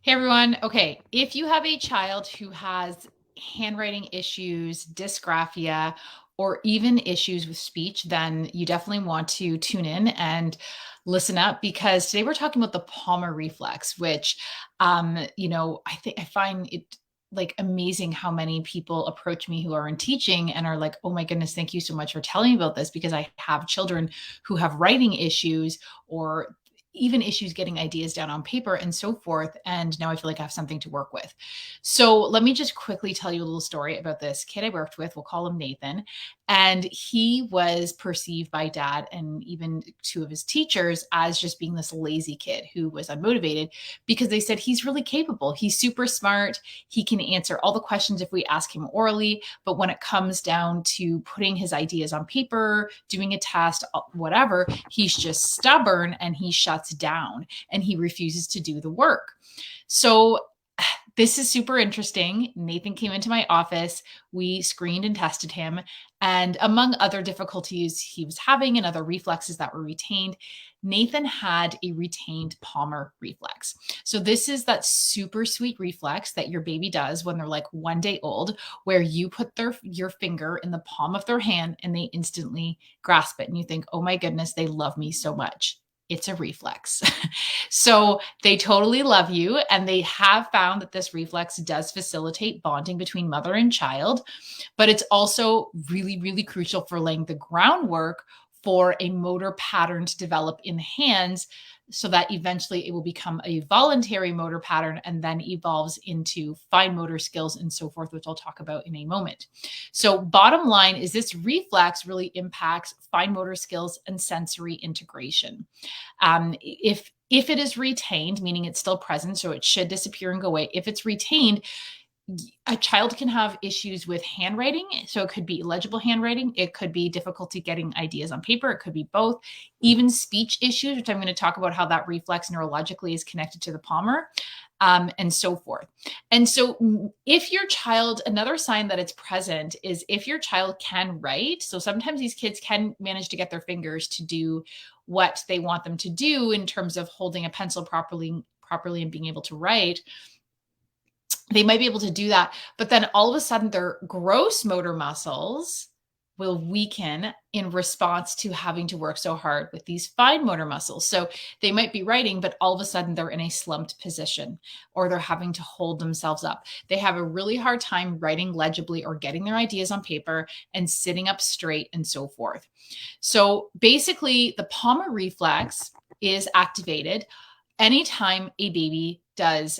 Hey everyone. Okay, if you have a child who has handwriting issues, dysgraphia, or even issues with speech, then you definitely want to tune in and listen up because today we're talking about the Palmer reflex, which, I find it like amazing how many people approach me who are in teaching and are like, oh my goodness, thank you so much for telling me about this because I have children who have writing issues or even issues getting ideas down on paper and so forth. And now I feel like I have something to work with. So let me just quickly tell you a little story about this kid I worked with. We'll call him Nathan. And he was perceived by dad and even two of his teachers as just being this lazy kid who was unmotivated because they said he's really capable. He's super smart. He can answer all the questions if we ask him orally. But when it comes down to putting his ideas on paper, doing a test, whatever, he's just stubborn and he shuts down and he refuses to do the work. So this is super interesting. Nathan came into my office. We screened and tested him. And among other difficulties he was having and other reflexes that were retained, Nathan had a retained Palmer reflex. So this is that super sweet reflex that your baby does when they're like 1 day old, where you put your finger in the palm of their hand and they instantly grasp it. And you think, oh my goodness, they love me so much. It's a reflex. So they totally love you. And they have found that this reflex does facilitate bonding between mother and child, but it's also really, really crucial for laying the groundwork for a motor pattern to develop in the hands so that eventually it will become a voluntary motor pattern and then evolves into fine motor skills and so forth, which I'll talk about in a moment. So bottom line is this reflex really impacts fine motor skills and sensory integration. If it is retained, meaning it's still present, so it should disappear and go away. If it's retained, a child can have issues with handwriting. So it could be illegible handwriting. It could be difficulty getting ideas on paper. It could be both. Even speech issues, which I'm going to talk about how that reflex neurologically is connected to the Palmer, and so forth. And so if your child, another sign that it's present is if your child can write. So sometimes these kids can manage to get their fingers to do what they want them to do in terms of holding a pencil properly and being able to write. They might be able to do that, but then all of a sudden their gross motor muscles will weaken in response to having to work so hard with these fine motor muscles. So they might be writing, but all of a sudden they're in a slumped position or they're having to hold themselves up. They have a really hard time writing legibly or getting their ideas on paper and sitting up straight and so forth. So basically, the Palmer reflex is activated anytime a baby does,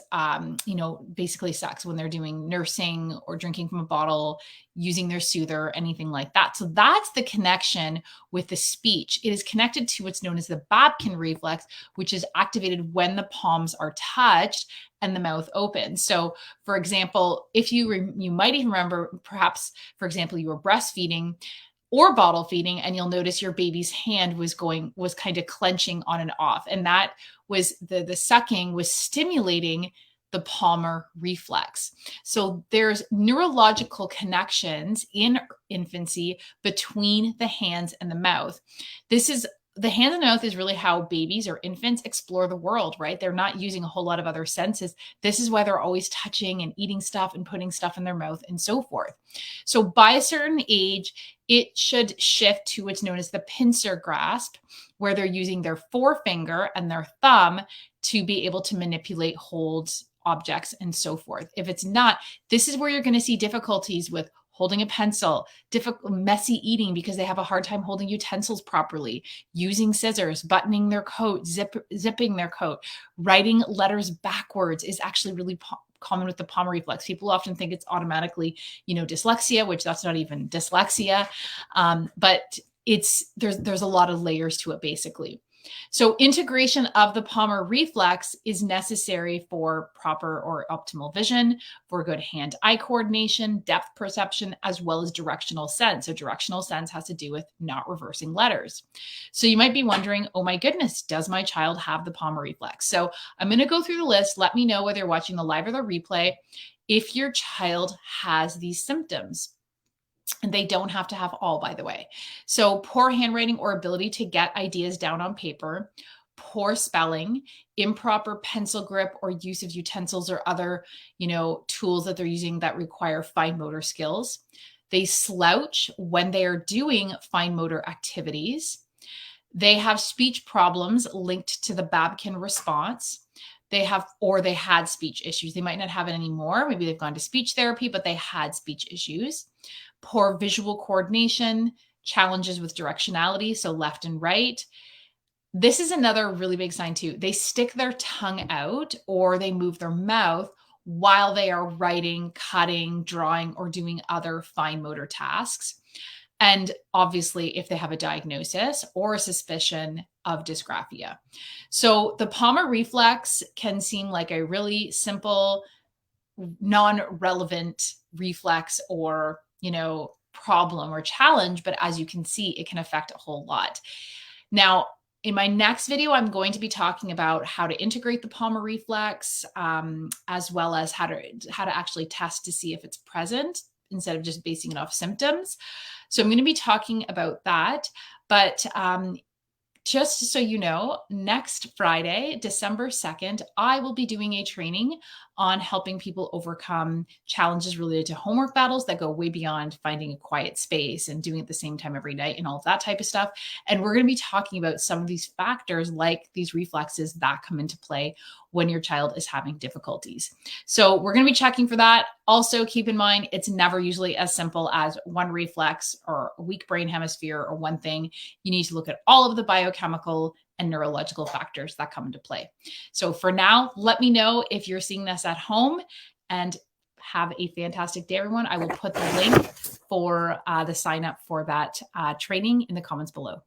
basically sex, when they're doing nursing or drinking from a bottle, using their soother, anything like that. So that's the connection with the speech. It is connected to what's known as the Babkin reflex, which is activated when the palms are touched and the mouth opens. So, for example, if you might even remember, perhaps, for example, you were breastfeeding or bottle feeding, and you'll notice your baby's hand was kind of clenching on and off. And that was the sucking was stimulating the Palmer reflex. So there's neurological connections in infancy between the hands and the mouth. The hands and mouth is really how babies or infants explore the world, right? They're not using a whole lot of other senses. This is why they're always touching and eating stuff and putting stuff in their mouth and so forth. So by a certain age, it should shift to what's known as the pincer grasp, where they're using their forefinger and their thumb to be able to manipulate, hold objects, and so forth. If it's not, this is where you're going to see difficulties with holding a pencil, messy eating because they have a hard time holding utensils properly, using scissors, buttoning their coat, zipping their coat, writing letters backwards is actually really common with the Palmer reflex. People often think it's automatically, dyslexia, which that's not even dyslexia. But there's a lot of layers to it, basically. So integration of the Palmer reflex is necessary for proper or optimal vision, for good hand-eye coordination, depth perception, as well as directional sense. So directional sense has to do with not reversing letters. So you might be wondering, oh my goodness, does my child have the Palmer reflex? So I'm going to go through the list. Let me know whether you're watching the live or the replay if your child has these symptoms. And they don't have to have all, by the way. So poor handwriting or ability to get ideas down on paper, poor spelling, improper pencil grip or use of utensils or other, tools that they're using that require fine motor skills. They slouch when they are doing fine motor activities. They have speech problems linked to the Babkin response. They had speech issues. They might not have it anymore. Maybe they've gone to speech therapy, but they had speech issues. Poor visual coordination, challenges with directionality, so left and right. This is another really big sign too. They stick their tongue out or they move their mouth while they are writing, cutting, drawing, or doing other fine motor tasks. And obviously, if they have a diagnosis or a suspicion of dysgraphia. So the palmar reflex can seem like a really simple, non-relevant reflex or, problem or challenge. But as you can see, it can affect a whole lot. Now, in my next video, I'm going to be talking about how to integrate the palmar reflex, as well as how to actually test to see if it's present instead of just basing it off symptoms. So I'm going to be talking about that. But just so you know, next Friday, December 2nd, I will be doing a training on helping people overcome challenges related to homework battles that go way beyond finding a quiet space and doing it at the same time every night and all of that type of stuff. And we're going to be talking about some of these factors like these reflexes that come into play when your child is having difficulties. So we're going to be checking for that. Also, keep in mind, it's never usually as simple as one reflex or a weak brain hemisphere or one thing. You need to look at all of the biochemical and neurological factors that come into play. So for now, let me know if you're seeing this at home, and have a fantastic day, everyone. I will put the link for the sign up for that training in the comments below.